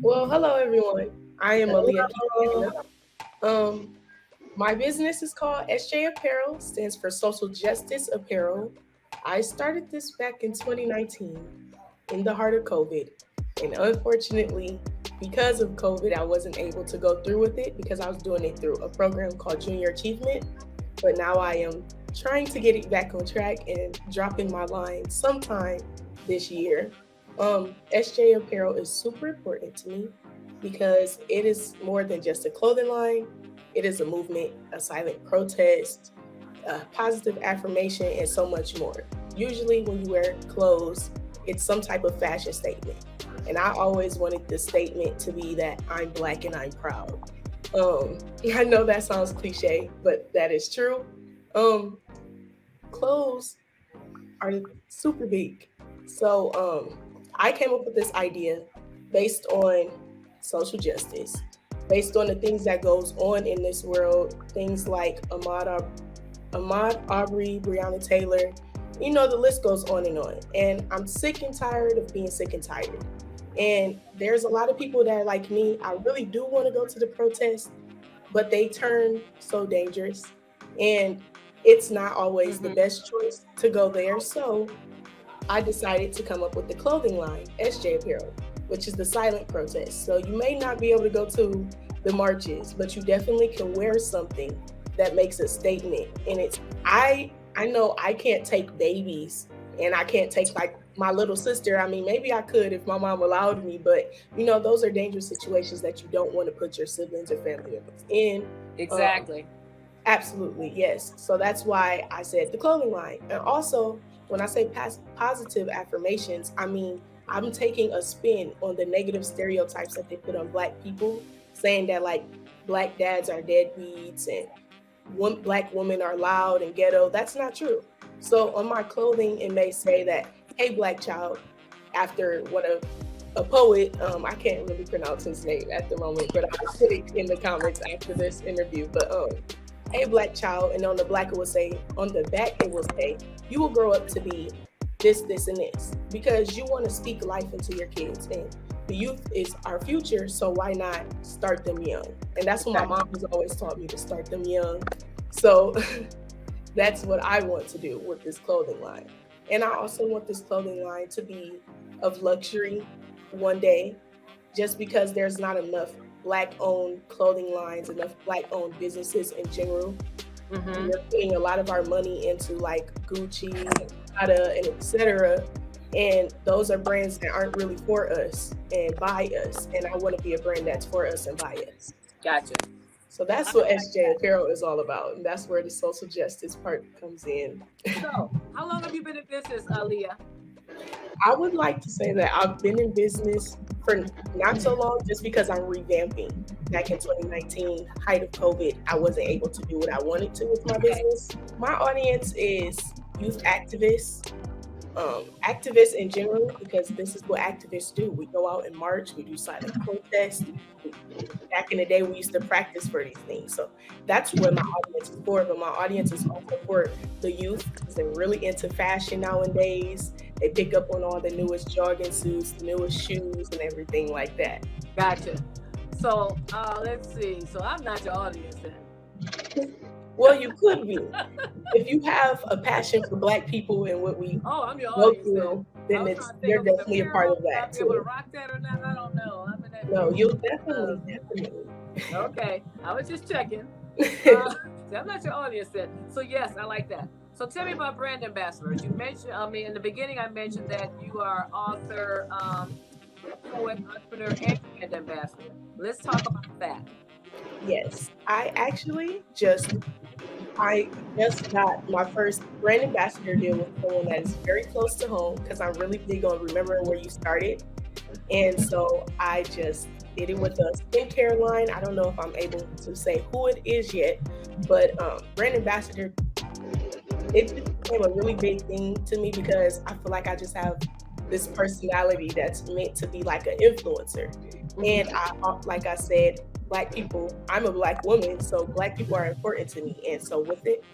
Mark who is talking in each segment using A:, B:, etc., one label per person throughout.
A: Well, hello everyone. I am Aliya
B: Hello.
A: Keithiana. Um, my business is called SJ Apparel, stands for Social Justice Apparel. I started this back in 2019 in the heart of COVID. And unfortunately, because of COVID, I wasn't able to go through with it because I was doing it through a program called Junior Achievement. But now I am trying to get it back on track and dropping my line sometime this year. SJ Apparel is super important to me because it is more than just a clothing line. It is a movement, a silent protest, a positive affirmation, and so much more. Usually, when you wear clothes, it's some type of fashion statement. And I always wanted the statement to be that I'm black and I'm proud. Um, I know that sounds cliche, but that is true. Um, Clothes are super big. So I came up with this idea based on social justice, based on the things that goes on in this world, things like Ahmaud Aubrey, Breonna Taylor. You know, the list goes on and on. And I'm sick and tired of being sick and tired. And there's a lot of people that are like me. I really do want to go to the protest, but they turn so dangerous. And it's not always the
B: Mm-hmm.
A: best choice to go there. So I decided to come up with the clothing line, SJ Apparel, which is the silent protest. So you may not be able to go to the marches, but you definitely can wear something that makes a statement. And I know I can't take babies and I can't take like my little sister. I mean, maybe I could if my mom allowed me, but those are dangerous situations that you don't want to put your siblings or family members in. Um,
B: Exactly.
A: Absolutely, yes. So that's why I said the clothing line. And also, when I say positive affirmations, I mean, I'm taking a spin on the negative stereotypes that they put on Black people, saying that like Black dads are deadbeats and Black women are loud and ghetto. That's not true. So on my clothing, it may say that, hey, Black child, after one of a poet, I can't really pronounce his name at the moment, but I'll put it in the comments after this interview. But hey, Black child, and on the black it will say, on the back it will say, you will grow up to be this, this, and this, because you want to speak life into your kids, and the youth is our future. So why not start them young? And that's what my
B: Exactly.
A: mom has always taught me, to start them young. So that's what I want to do with this clothing line. And I also want this clothing line to be of luxury one day, just because there's not enough Black owned clothing lines, enough Black owned businesses in general.
B: Mm-hmm.
A: We're putting a lot of our money into like Gucci, Prada, and etc. And those are brands that aren't really for us and by us. And I want to be a brand that's for us and by us.
B: Gotcha.
A: So
B: I
A: that's what
B: like
A: SJ
B: that.
A: Apparel is all about. And that's where the social justice part comes in.
B: So, how long have you been in business, Aliyah?
A: I would like to say that I've been in business for not so long, just because I'm revamping. Back in 2019, height of COVID, I wasn't able to do what I wanted to with my
B: Okay.
A: business. My audience is youth activists, activists in general, because this is what activists do. We go out and march, we do silent protest. Back in the day, we used to practice for these things. So that's what my audience is for. But my audience is also for the youth, because they're really into fashion nowadays. They pick up on all the newest jogging suits, the newest shoes, and everything like that.
B: Gotcha. So, let's see. So, I'm not your audience then.
A: Well, you could be. If you have a passion for Black people and what we
B: Oh, I'm your
A: go
B: audience then.
A: through,
B: I
A: then
B: was
A: it's
B: trying to think
A: you're
B: of an
A: definitely a part
B: apparel.
A: of
B: Will I
A: that
B: be able to
A: too.
B: rock that or not? I don't know. I'm in that
A: No,
B: business.
A: you'll
B: Uh,
A: definitely, definitely.
B: okay. I was just checking. Uh, so I'm not your audience then. So, yes, I like that. So, tell me about brand ambassadors. You mentioned, I mean, in the beginning, I mentioned that you are author, poet, entrepreneur, and brand ambassador. Let's talk about that.
A: Yes, I just got my first brand ambassador deal with someone that is very close to home, because I'm really big on remembering where you started. And so I just did it with a skincare line. I don't know if I'm able to say who it is yet, but brand ambassador, it just became a really big thing to me, because I feel like I just have this personality that's meant to be like an influencer. And
B: Hmm.
A: like I said, Black people, I'm a Black woman, so Black people are important to me. And so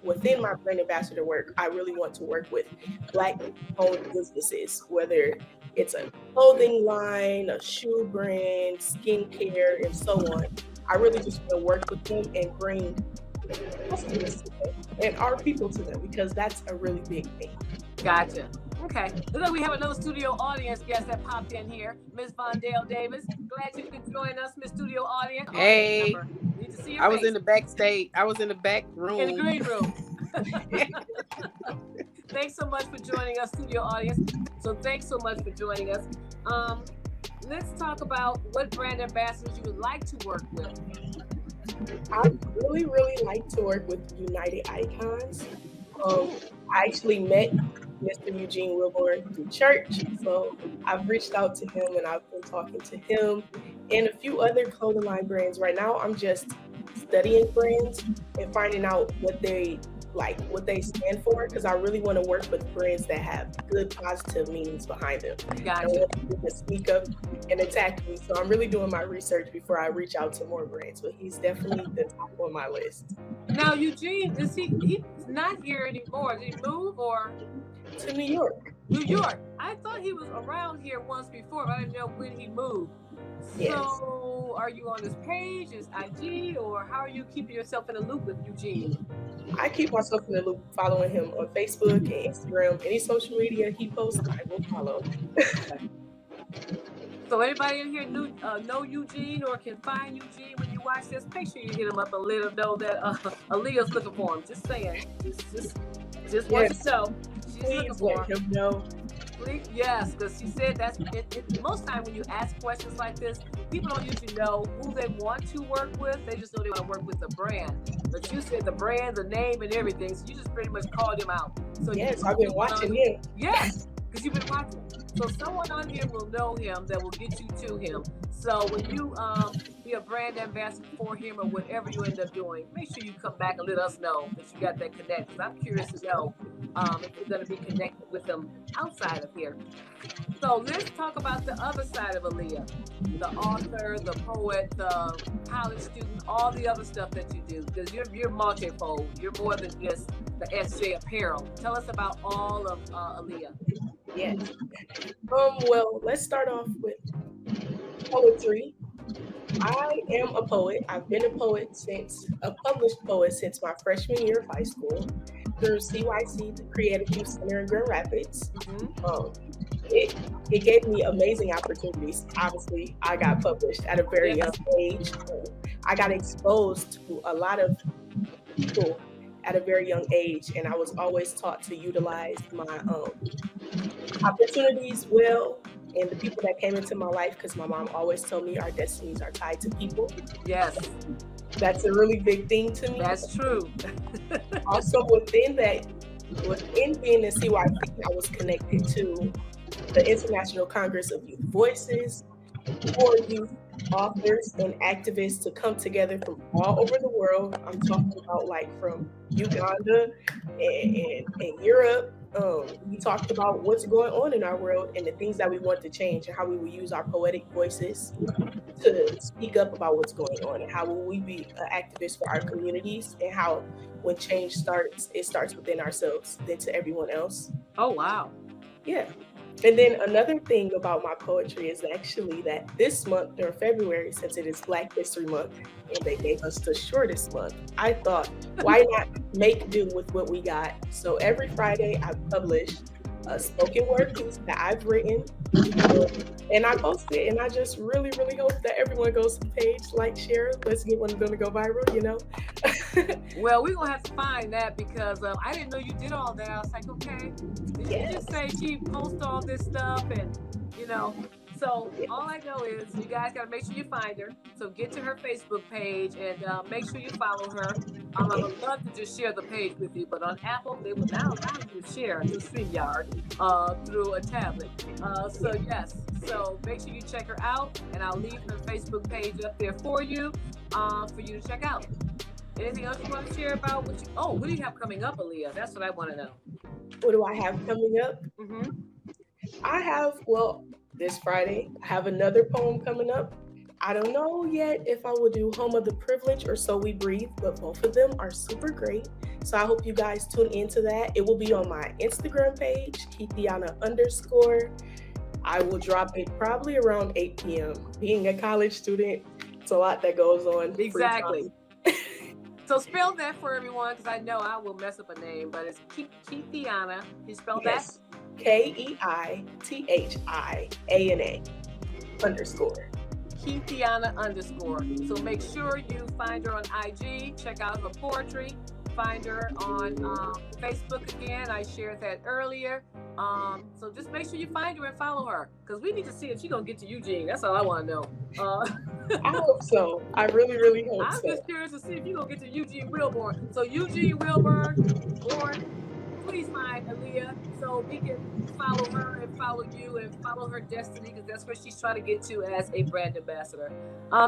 A: within my brand ambassador work, I really want to work with Black owned businesses, whether it's a clothing line, a shoe brand, skincare, and so on. I really just want to work with them and bring customers to them and our people to them, because that's a really big thing.
B: Gotcha. Okay. Look, we have another studio audience guest that popped in here, Miss Vondale Davis. Glad you could join us, Miss Studio Audience.
C: Hey,
B: Need to see your
C: I
B: face.
C: was in the backstage. I was in the back room.
B: In the green room. Thanks so much for joining us, studio audience. So thanks so much for joining us. Let's talk about what brand ambassadors you would like to work with.
A: I really like to work with United Icons. I actually met Mr. Eugene Wilborn through church, so I've reached out to him and I've been talking to him and a few other clothing line brands. Right now, I'm just studying brands and finding out what they stand for, because I really want to work with brands that have good positive meanings behind them.
B: Gotcha.
A: I want people to speak up and attack me, so I'm really doing my research before I reach out to more brands. But he's definitely the top on my list.
B: Now, Eugene, he's not here anymore. Did he move or?
A: To New York.
B: New York. I thought he was around here once before, but I didn't know when he moved.
A: Yes.
B: So, are you on his page, his IG, or how are you keeping yourself in the loop with Eugene?
A: I keep myself in the loop, following him on Facebook and Instagram. Any social media he posts, I will follow.
B: So anybody in here know Eugene or can find Eugene when you watch this? Make sure you hit him up and let him know that Aliya's looking for him. Just saying. Just want to know. She's looking
A: Please
B: for
A: let
B: him.
A: him know.
B: Yes, because she said that's most time when you ask questions like this, people don't usually know who they want to work with. They just know they want to work with the brand. But you said the brand, the name, and everything, so you just pretty much called him out. So
A: yes, I've been watching him.
B: Yes, because you've been watching. So someone on here will know him that will get you to him. So when you be a brand ambassador for him or whatever you end up doing, make sure you come back and let us know that you got that connect. Because I'm curious to know if you're going to be connected with him outside of here. So let's talk about the other side of Aliya, the author, the poet, the college student, all the other stuff that you do. Because you're multifold. You're more than just the SJ Apparel. Tell us about all of Aliya.
A: Yes. Well, let's start off with poetry. I am a poet. I've been a published poet since my freshman year of high school through CYC, the Creative Youth Center in Grand Rapids. It gave me amazing opportunities. Obviously, I got published at a very young age. I got exposed to a lot of people at a very young age, and I was always taught to utilize my opportunities well, and the people that came into my life, because my mom always told me our destinies are tied to people.
B: Yes.
A: That's a really big thing to me.
B: That's true.
A: Also, within being in CYC, I was connected to the International Congress of Youth Voices, for youth authors and activists to come together from all over the world. I'm talking about like from Uganda and Europe. We talked about what's going on in our world and the things that we want to change, and how we will use our poetic voices to speak up about what's going on, and how will we be activists for our communities, and how when change starts, it starts within ourselves, then to everyone else.
B: Oh, wow.
A: Yeah. And then another thing about my poetry is actually that this month, or February, since it is Black History Month, and they gave us the shortest month, I thought, why not make do with what we got? So every Friday, I publish a spoken word piece that I've written, and I post it. And I just really hope that everyone goes to the page, like, share. Let's get one of them to go viral, you know?
B: Well, we're going to have to find that, because I didn't know you did all that. I was like, okay. Did you just say she posts all this stuff and, you know? So all I know is you guys got to make sure you find her. So get to her Facebook page and make sure you follow her. I would love to just share the page with you, but on Apple, they will now allow you to share through StreamYard through a tablet. So yes, so make sure you check her out, and I'll leave her Facebook page up there for you to check out. Anything else you want to share about what do you have coming up, Aliya? That's what I want to know.
A: What do I have coming up?
B: Mm-hmm.
A: I have, this Friday, I have another poem coming up. I don't know yet if I will do Home of the Privilege or So We Breathe, but both of them are super great. So I hope you guys tune into that. It will be on my Instagram page, Keithiana_. I will drop it probably around 8 p.m. Being a college student, it's a lot that goes on.
B: Exactly. So spell that for everyone, because I know I will mess up a name, but it's Keithiana. You spell that?
A: Keithiana _.
B: Keithiana_. So make sure you find her on IG, check out her poetry, find her on Facebook again. I shared that earlier. So just make sure you find her and follow her, because we need to see if she's going to get to Eugene. That's all I want to know.
A: I hope so. I really, really hope so.
B: I'm just curious to see if you're going to get to Eugene Wilborn. So Eugene Wilborn, please find Aliya so we can follow her and follow you and follow her destiny, because that's where she's trying to get to as a brand ambassador.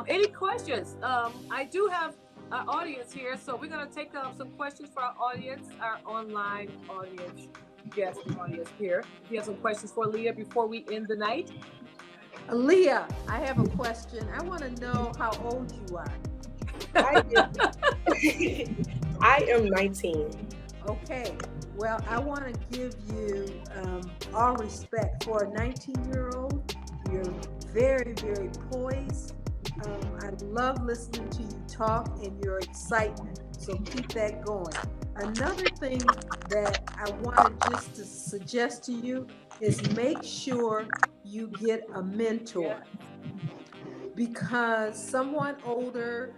B: Any questions? I do have our audience here, so we're going to take up some questions for our audience, our online audience, guest audience here. If you have some questions for Aliya before we end the night.
D: Aliya, I have a question. I want to know how old you are.
A: I am 19.
D: Okay. Well, I want to give you all respect for a 19-year-old. You're very, very poised. I love listening to you talk and your excitement. So keep that going. Another thing that I wanted just to suggest to you is make sure you get a mentor, because someone older,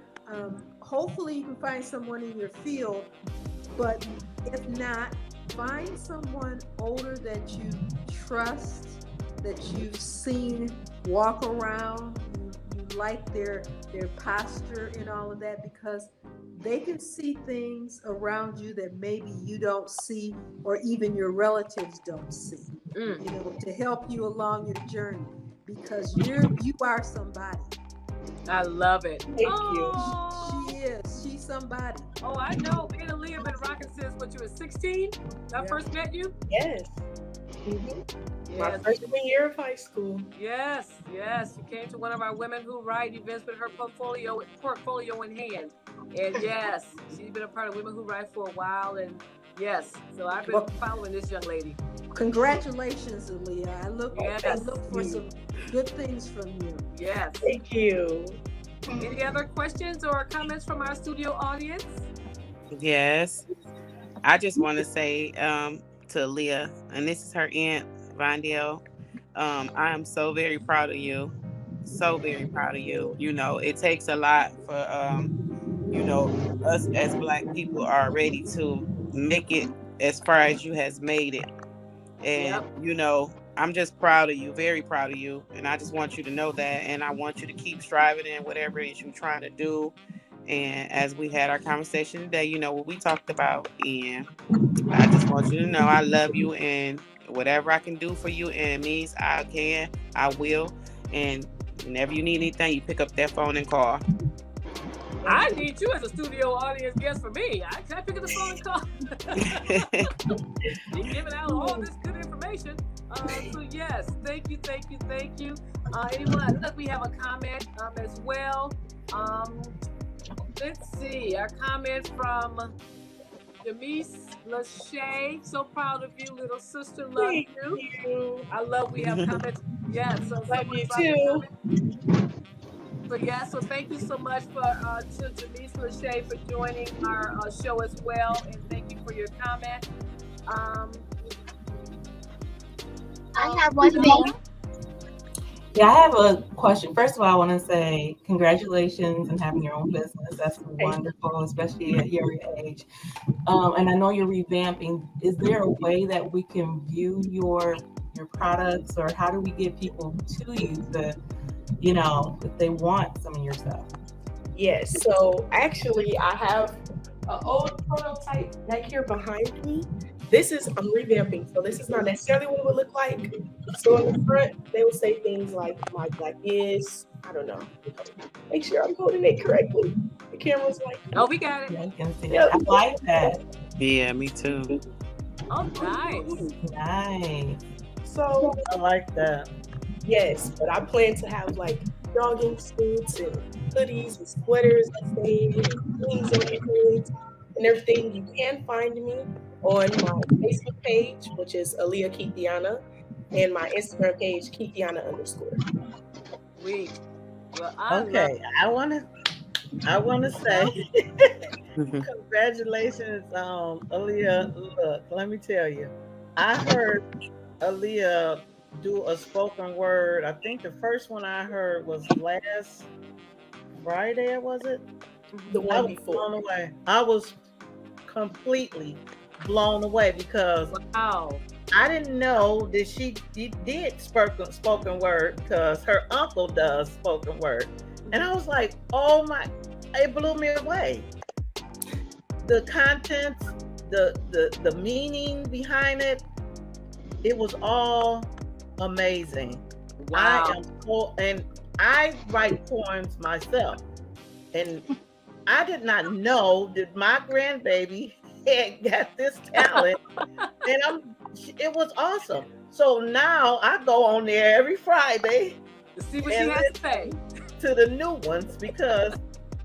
D: hopefully you can find someone in your field, but if not, find someone older that you trust, that you've seen walk around, you like their posture and all of that, because they can see things around you that maybe you don't see, or even your relatives don't see, you know, to help you along your journey, because you are somebody.
B: I love it.
A: Thank you.
D: She's somebody.
B: Oh, I know. Me and Aliya have been rocking since when you were 16. I first met you.
A: Yes. My freshman year of high school.
B: Yes. You came to one of our Women Who Write events with her portfolio in hand. And yes, she's been a part of Women Who Write for a while. And yes, so I've been following this young lady.
D: Congratulations, Aliya. I look for some good things from you.
B: Yes.
A: Thank you.
B: Any other questions or comments from our studio audience?
C: Yes. I just want to say to Aliya, and this is her aunt, Vondell, I am so very proud of you. So very proud of you. You know, it takes a lot for, you know, us as Black people are ready to make it as far as you has made it. And, you know, I'm just proud of you, very proud of you. And I just want you to know that. And I want you to keep striving in whatever it is you're trying to do. And as we had our conversation today, you know what we talked about. And I just want you to know I love you, and whatever I can do for you, and it means I can, I will. And whenever you need anything, you pick up that phone and call.
B: I need you as a studio audience guest for me. Can I pick up the phone and call? You're giving out all this good information. So yes, thank you. Anyone? Look, we have a comment as well. Let's see, our comment from Demise Lachey. So proud of you, little sister. Love you. I love we have comments. Yeah, so
A: love you too.
B: So thank you so much to Demise Lachey for joining our show as well, and thank you for your comment.
E: I have one thing.
F: Yeah, I have a question. First of all, I want to say congratulations on having your own business. That's wonderful, especially at your age. And I know you're revamping. Is there a way that we can view your products, or how do we get people to you to, you know, if they want some of your stuff?
A: Yes. So actually, I have an old prototype back here behind me. I'm revamping, so this is not necessarily what it would look like. So on the front, they will say things like, "My Black is," I don't know. Make sure I'm holding it correctly. The camera's like,
B: oh, we got it.
F: Yeah, I can see that. I like that.
C: Yeah, me too.
B: Oh, nice.
F: Nice.
A: So
G: I like that.
A: yes, but I plan to have like jogging suits and hoodies and sweaters that say things on the hoods and everything. You can find me on my Facebook page, which is Aliya Keithiana, and my Instagram page, Keithiana_.
B: Sweet. Well, I love
G: Okay, I wanna say congratulations, Aliya. Look, let me tell you, I heard Aliya do a spoken word. I think the first one I heard was last Friday, was it?
A: The
G: I
A: one
G: was blown
A: before.
G: away. I was completely blown away because
B: wow.
G: I didn't know that she did spoken word because her uncle does spoken word. And I was like, oh my, it blew me away. The contents, the meaning behind it, it was all amazing.
B: Wow.
G: I am so, and I write poems myself. And I did not know that my grandbaby had got this talent. And it was awesome. So now I go on there every Friday
B: See what she
G: and
B: has to say.
G: to the new ones because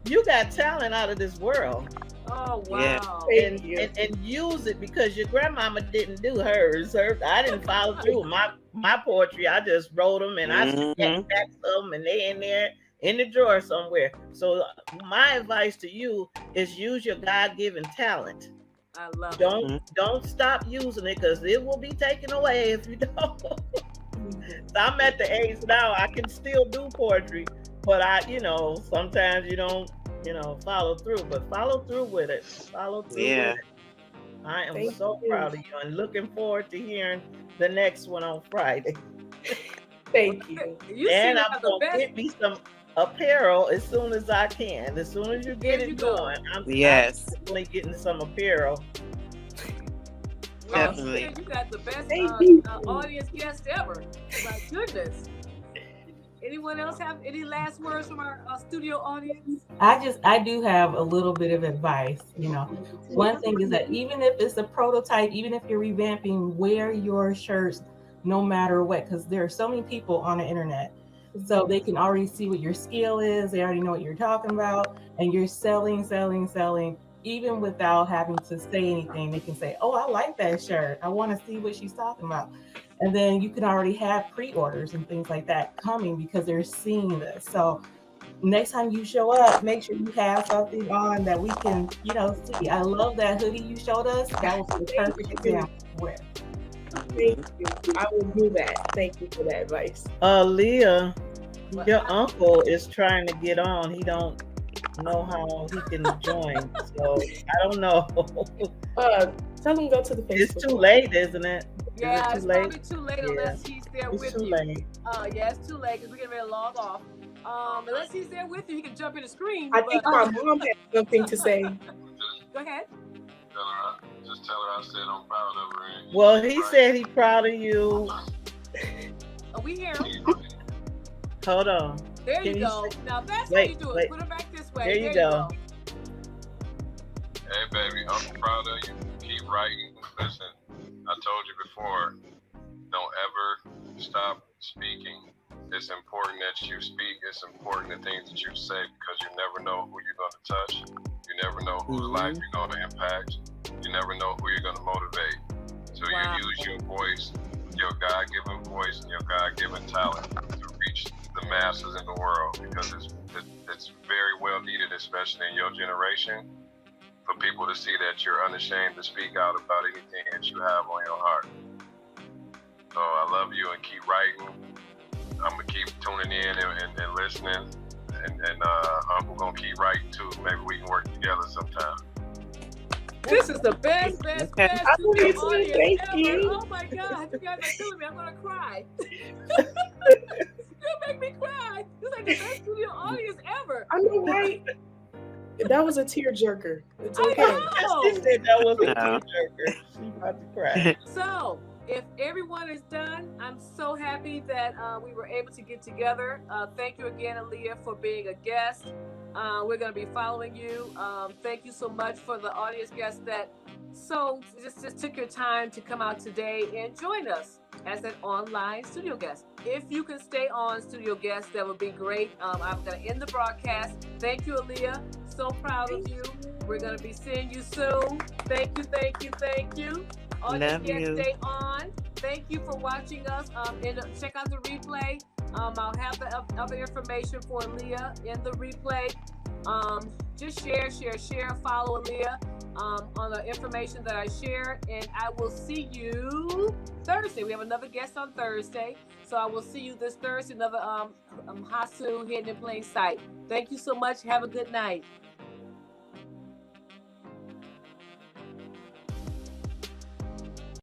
G: you got talent out of this world.
B: Oh
C: Yeah.
B: wow.
A: Thank you.
G: And use it because your grandmama didn't do hers. I didn't follow through my poetry. I just wrote them and I
C: Mhm.
G: back them and they in there in the drawer somewhere. So my advice to you is use your God-given talent.
B: I love it.
G: Don't stop using it because it will be taken away if you don't. So I'm at the age now I can still do poetry, but sometimes you don't follow through, but follow through with it. Follow through
C: Yeah.
G: with it. I am
A: Thank
G: so
A: you.
G: proud of you and looking forward to hearing the next one on Friday.
A: Thank you.
B: You
G: And
B: seem to
G: I'm
B: have the
G: gonna
B: best.
G: get me some apparel as soon as I can. As soon as you get
B: There you
G: it
B: go.
G: going, I'm
C: Yes.
G: definitely getting some apparel.
B: Well,
C: Definitely.
B: you got the best
A: Thank you.
B: audience guest ever. My goodness. Anyone else have any last words from our studio audience?
F: I do have a little bit of advice. One thing is that even if it's a prototype, even if you're revamping, wear your shirts no matter what, because there are so many people on the internet. So they can already see what your skill is. They already know what you're talking about, and you're selling, even without having to say anything. They can say, "Oh, I like that shirt. I want to see what she's talking about." And then you can already have pre-orders and things like that coming because they're seeing this. So next time you show up, make sure you have something on that we can, see. I love that hoodie you showed us. That was the perfect example of wear.
A: Thank you. I will do that. Thank you for that advice.
G: Leah,
B: Well,
G: your uncle is trying to get on. He don't know how he can join. So I don't know.
A: Tell them go to the Facebook.
G: It's too late, isn't it?
B: Yeah,
G: Is it
B: it's
G: too late?
B: probably too late unless he's there
G: It's
B: with
G: too
B: you.
G: late.
B: Yeah, it's too late because we're getting ready to log off. Unless he's there with you, he can jump in the screen.
A: I think my mom has something to say.
B: Go ahead.
H: Just tell her I said I'm proud of her.
G: Well, he said he's proud of you.
B: Are we here?
G: Hold on.
B: There
G: Can
B: you
G: you
B: go. Now that's
G: wait,
B: how you do it.
G: wait.
B: Put her back this way.
G: There you go.
H: Hey, baby, I'm proud of you. Keep writing. Listen, I told you before, don't ever stop speaking. It's important that you speak. It's important the things that you say because you never know who you're going to touch. You never know whose life you're going to impact. You never know who you're going to motivate. So you use your voice, your God-given voice, and your God-given talent to reach the masses in the world because it's very well needed, especially in your generation, for people to see that you're unashamed to speak out about anything that you have on your heart. So I love you and keep writing. I'm gonna keep tuning in and listening, and Uncle gonna keep writing too. Maybe we can work together sometime.
B: This is the best
A: I love you too.
B: audience
A: Thank
B: ever.
A: you.
B: Oh my God, you guys are killing me. I'm gonna cry. You make me cry. This is like the best studio audience ever.
A: I know, right? That was a tearjerker. It's okay.
B: I
G: She said that was a
C: No.
G: tearjerker. She about to cry.
B: So, if everyone is done, I'm so happy that we were able to get together. Thank you again, Aliya, for being a guest. We're going to be following you. Thank you so much for the audience guests that just took your time to come out today and join us as an online studio guest. if you can stay on, studio guest, that would be great. I'm going to end the broadcast. Thank you, Aliya. So proud of you. We're going to be seeing you soon. Thank you, thank you, thank you. Audience
C: Love
B: guests,
C: you.
B: stay on. Thank you for watching us. And check out the replay. I'll have the other information for Aliya in the replay. Just share, follow Aliya on the information that I shared, and I will see you Thursday. We have another guest on Thursday, so I will see you this Thursday. Another Hasu hidden in plain sight. Thank you so much. Have a good night.